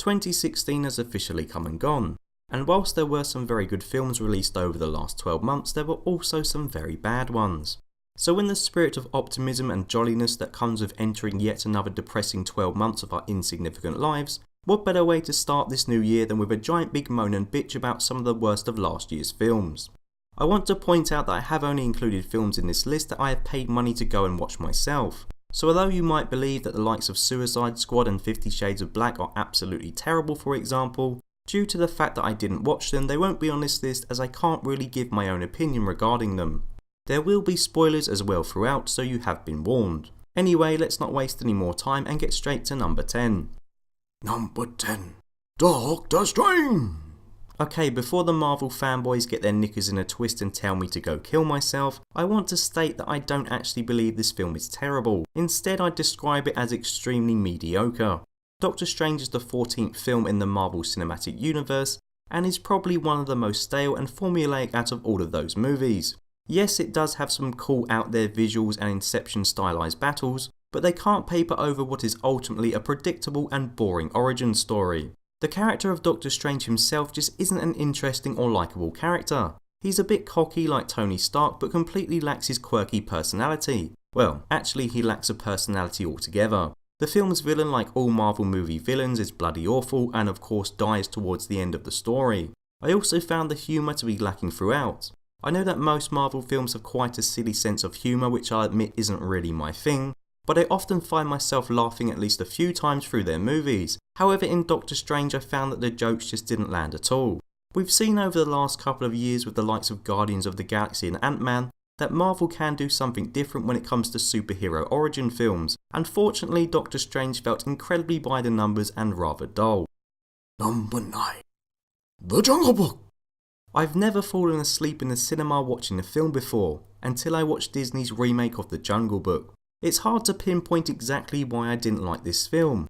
2016 has officially come and gone, and whilst there were some very good films released over the last 12 months, there were also some very bad ones. So in the spirit of optimism and jolliness that comes with entering yet another depressing 12 months of our insignificant lives, what better way to start this new year than with a giant big moan and bitch about some of the worst of last year's films. I want to point out that I have only included films in this list that I have paid money to go and watch myself. So although you might believe that the likes of Suicide Squad and 50 Shades of Black are absolutely terrible, for example, due to the fact that I didn't watch them, they won't be on this list as I can't really give my own opinion regarding them. There will be spoilers as well throughout, so you have been warned. Anyway, let's not waste any more time and get straight to number 10. Number 10. Doctor Strange! Okay, before the Marvel fanboys get their knickers in a twist and tell me to go kill myself, I want to state that I don't actually believe this film is terrible. Instead, I describe it as extremely mediocre. Doctor Strange is the 14th film in the Marvel Cinematic Universe, and is probably one of the most stale and formulaic out of all of those movies. Yes, it does have some cool out there visuals and Inception stylized battles, but they can't paper over what is ultimately a predictable and boring origin story. The character of Doctor Strange himself just isn't an interesting or likeable character. He's a bit cocky like Tony Stark, but completely lacks his quirky personality. Well, actually he lacks a personality altogether. The film's villain, like all Marvel movie villains, is bloody awful and of course dies towards the end of the story. I also found the humour to be lacking throughout. I know that most Marvel films have quite a silly sense of humour, which I admit isn't really my thing, but I often find myself laughing at least a few times through their movies. However, in Doctor Strange I found that the jokes just didn't land at all. We've seen over the last couple of years with the likes of Guardians of the Galaxy and Ant-Man that Marvel can do something different when it comes to superhero origin films. Unfortunately, Doctor Strange felt incredibly by the numbers and rather dull. Number 9. The Jungle Book. I've never fallen asleep in the cinema watching a film before, until I watched Disney's remake of The Jungle Book. It's hard to pinpoint exactly why I didn't like this film.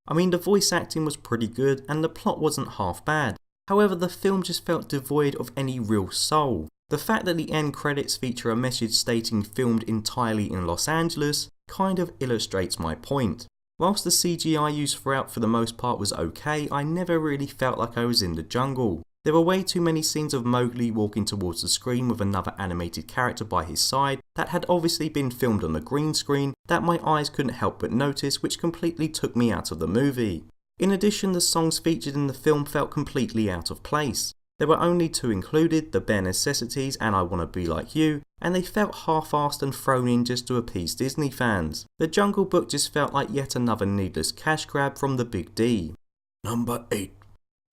I mean, the voice acting was pretty good and the plot wasn't half bad. However, the film just felt devoid of any real soul. The fact that the end credits feature a message stating filmed entirely in Los Angeles kind of illustrates my point. Whilst the CGI used throughout for the most part was okay, I never really felt like I was in the jungle. There were way too many scenes of Mowgli walking towards the screen with another animated character by his side that had obviously been filmed on a green screen that my eyes couldn't help but notice, which completely took me out of the movie. In addition, the songs featured in the film felt completely out of place. There were only 2 included, The Bare Necessities and I Wanna Be Like You, and they felt half-assed and thrown in just to appease Disney fans. The Jungle Book just felt like yet another needless cash grab from the Big D. Number 8.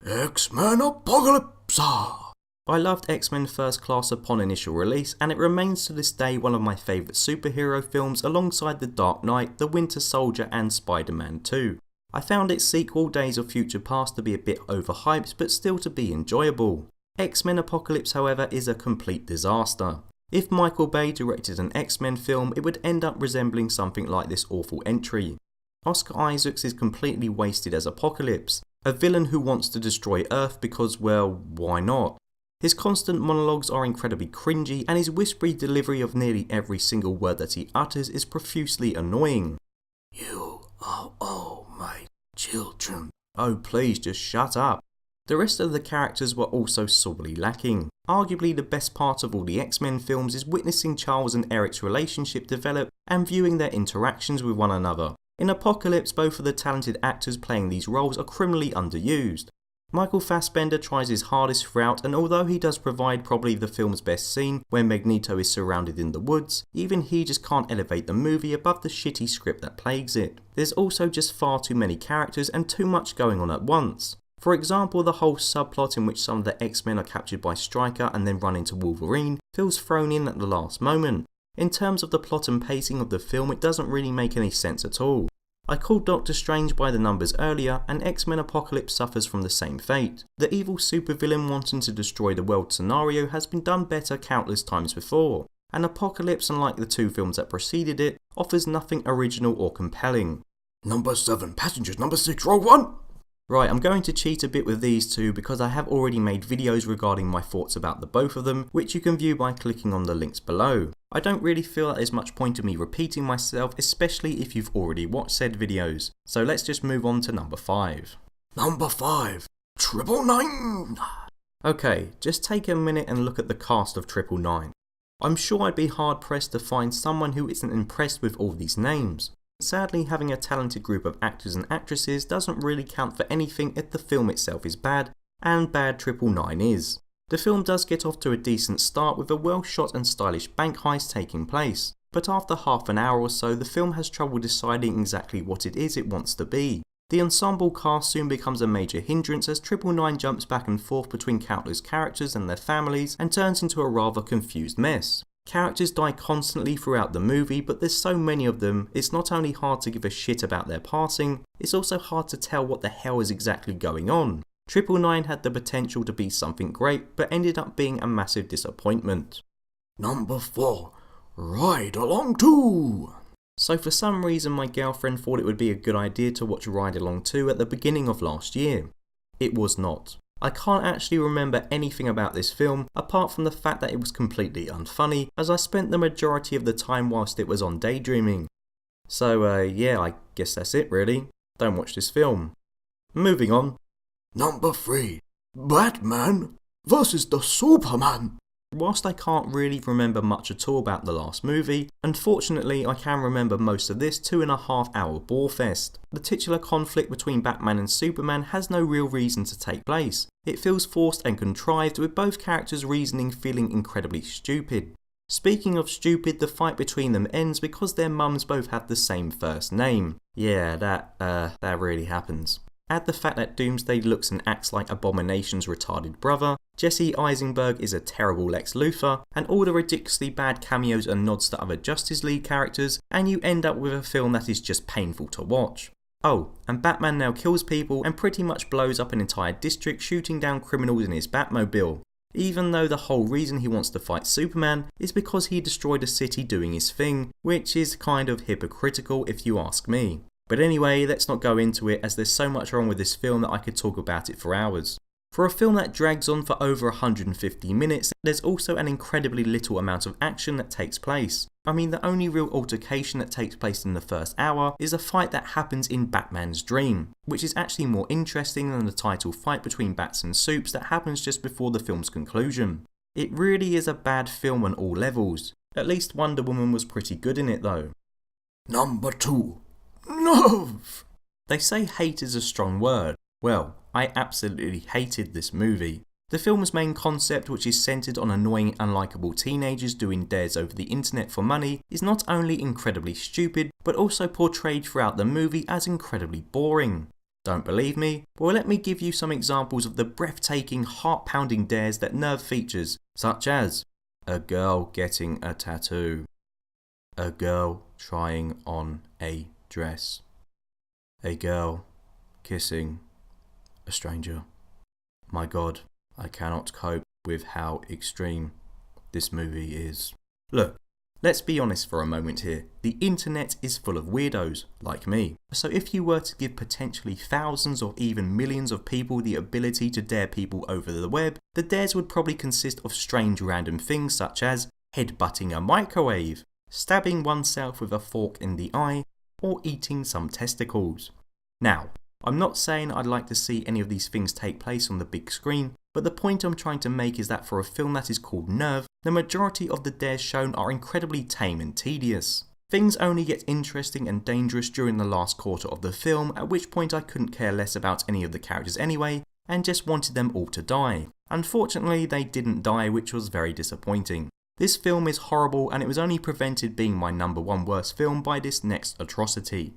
XMen Apocalypse. I loved X-Men First Class upon initial release, and it remains to this day one of my favourite superhero films alongside The Dark Knight, The Winter Soldier and Spider-Man 2. I found its sequel, Days of Future Past, to be a bit overhyped but still to be enjoyable. X-Men Apocalypse, however, is a complete disaster. If Michael Bay directed an X-Men film, it would end up resembling something like this awful entry. Oscar Isaacs is completely wasted as Apocalypse, a villain who wants to destroy Earth because, well, why not? His constant monologues are incredibly cringy, and his whispery delivery of nearly every single word that he utters is profusely annoying. You are all my children. Oh please, just shut up. The rest of the characters were also sorely lacking. Arguably the best part of all the X-Men films is witnessing Charles and Eric's relationship develop and viewing their interactions with one another. In Apocalypse, both of the talented actors playing these roles are criminally underused. Michael Fassbender tries his hardest throughout, and although he does provide probably the film's best scene where Magneto is surrounded in the woods, even he just can't elevate the movie above the shitty script that plagues it. There's also just far too many characters and too much going on at once. For example, the whole subplot in which some of the X-Men are captured by Stryker and then run into Wolverine feels thrown in at the last moment. In terms of the plot and pacing of the film, it doesn't really make any sense at all. I called Doctor Strange by the numbers earlier, and X-Men Apocalypse suffers from the same fate. The evil supervillain wanting to destroy the world scenario has been done better countless times before, and Apocalypse, unlike the 2 films that preceded it, offers nothing original or compelling. Number 7. Passengers. Number 6. Rogue One. Right, I'm going to cheat a bit with these 2 because I have already made videos regarding my thoughts about the both of them, which you can view by clicking on the links below. I don't really feel that there's much point in me repeating myself, especially if you've already watched said videos. So let's just move on to number 5. Number 5. 999. Okay, just take a minute and look at the cast of 999. I'm sure I'd be hard pressed to find someone who isn't impressed with all these names. Sadly, having a talented group of actors and actresses doesn't really count for anything if the film itself is bad, and bad 999 is. The film does get off to a decent start with a well shot and stylish bank heist taking place, but after half an hour or so the film has trouble deciding exactly what it is it wants to be. The ensemble cast soon becomes a major hindrance as 999 jumps back and forth between countless characters and their families and turns into a rather confused mess. Characters die constantly throughout the movie, but there's so many of them, it's not only hard to give a shit about their passing, it's also hard to tell what the hell is exactly going on. 999 had the potential to be something great, but ended up being a massive disappointment. Number 4. Ride Along 2. So for some reason my girlfriend thought it would be a good idea to watch Ride Along 2 at the beginning of last year. It was not. I can't actually remember anything about this film apart from the fact that it was completely unfunny, as I spent the majority of the time whilst it was on daydreaming. So yeah, I guess that's it really. Don't watch this film. Moving on. Number 3. Batman vs. the Superman. Whilst I can't really remember much at all about the last movie, unfortunately I can remember most of this 2.5 hour bore fest. The titular conflict between Batman and Superman has no real reason to take place. It feels forced and contrived, with both characters' reasoning feeling incredibly stupid. Speaking of stupid, the fight between them ends because their mums both have the same first name. Yeah, that really happens. Add the fact that Doomsday looks and acts like Abomination's retarded brother, Jesse Eisenberg is a terrible Lex Luthor, and all the ridiculously bad cameos and nods to other Justice League characters, and you end up with a film that is just painful to watch. Oh, and Batman now kills people and pretty much blows up an entire district shooting down criminals in his Batmobile, even though the whole reason he wants to fight Superman is because he destroyed a city doing his thing, which is kind of hypocritical if you ask me. But anyway, let's not go into it as there's so much wrong with this film that I could talk about it for hours. For a film that drags on for over 150 minutes, there's also an incredibly little amount of action that takes place. I mean, the only real altercation that takes place in the first hour is a fight that happens in Batman's dream, which is actually more interesting than the title fight between Bats and Supes that happens just before the film's conclusion. It really is a bad film on all levels. At least Wonder Woman was pretty good in it though. Number 2. Nerve. They say hate is a strong word. Well, I absolutely hated this movie. The film's main concept, which is centred on annoying, unlikable teenagers doing dares over the internet for money, is not only incredibly stupid, but also portrayed throughout the movie as incredibly boring. Don't believe me? Well, let me give you some examples of the breathtaking, heart-pounding dares that Nerve features, such as a girl getting a tattoo, a girl trying on a dress, a girl kissing a stranger. My God, I cannot cope with how extreme this movie is. Look, let's be honest for a moment here. The internet is full of weirdos, like me. So if you were to give potentially thousands or even millions of people the ability to dare people over the web, the dares would probably consist of strange random things such as headbutting a microwave, stabbing oneself with a fork in the eye, or eating some testicles. Now, I'm not saying I'd like to see any of these things take place on the big screen, but the point I'm trying to make is that for a film that is called Nerve, the majority of the dares shown are incredibly tame and tedious. Things only get interesting and dangerous during the last quarter of the film, at which point I couldn't care less about any of the characters anyway, and just wanted them all to die. Unfortunately, they didn't die, which was very disappointing. This film is horrible, and it was only prevented being my number 1 worst film by this next atrocity.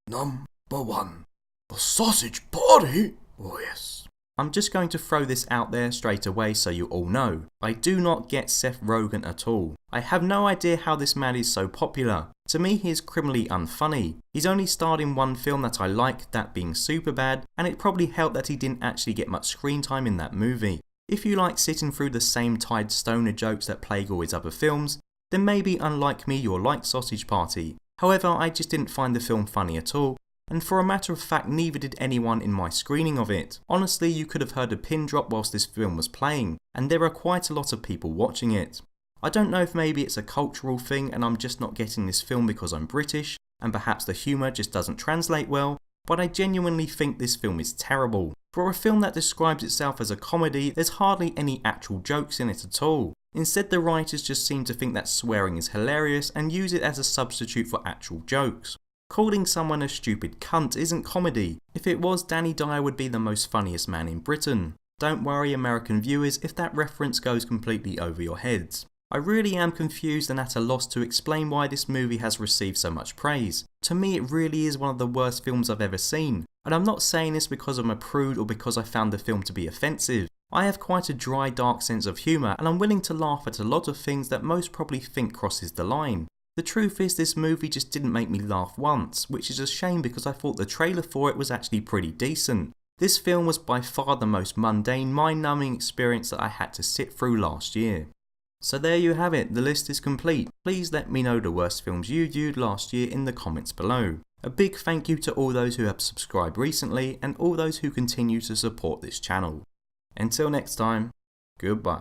Number 1. The Sausage Party? Oh yes. I'm just going to throw this out there straight away so you all know. I do not get Seth Rogen at all. I have no idea how this man is so popular. To me, he is criminally unfunny. He's only starred in one film that I like, that being Superbad, and it probably helped that he didn't actually get much screen time in that movie. If you like sitting through the same tired stoner jokes that plague all his other films, then maybe unlike me you'll like Sausage Party. However, I just didn't find the film funny at all. And for a matter of fact, neither did anyone in my screening of it. Honestly, you could have heard a pin drop whilst this film was playing, and there are quite a lot of people watching it. I don't know if maybe it's a cultural thing and I'm just not getting this film because I'm British, and perhaps the humour just doesn't translate well, but I genuinely think this film is terrible. For a film that describes itself as a comedy, there's hardly any actual jokes in it at all. Instead, the writers just seem to think that swearing is hilarious and use it as a substitute for actual jokes. Calling someone a stupid cunt isn't comedy. If it was, Danny Dyer would be the most funniest man in Britain. Don't worry, American viewers, if that reference goes completely over your heads. I really am confused and at a loss to explain why this movie has received so much praise. To me, it really is one of the worst films I've ever seen. And I'm not saying this because I'm a prude or because I found the film to be offensive. I have quite a dry, dark sense of humour, and I'm willing to laugh at a lot of things that most probably think crosses the line. The truth is, this movie just didn't make me laugh once, which is a shame because I thought the trailer for it was actually pretty decent. This film was by far the most mundane, mind-numbing experience that I had to sit through last year. So there you have it, the list is complete. Please let me know the worst films you viewed last year in the comments below. A big thank you to all those who have subscribed recently and all those who continue to support this channel. Until next time, goodbye.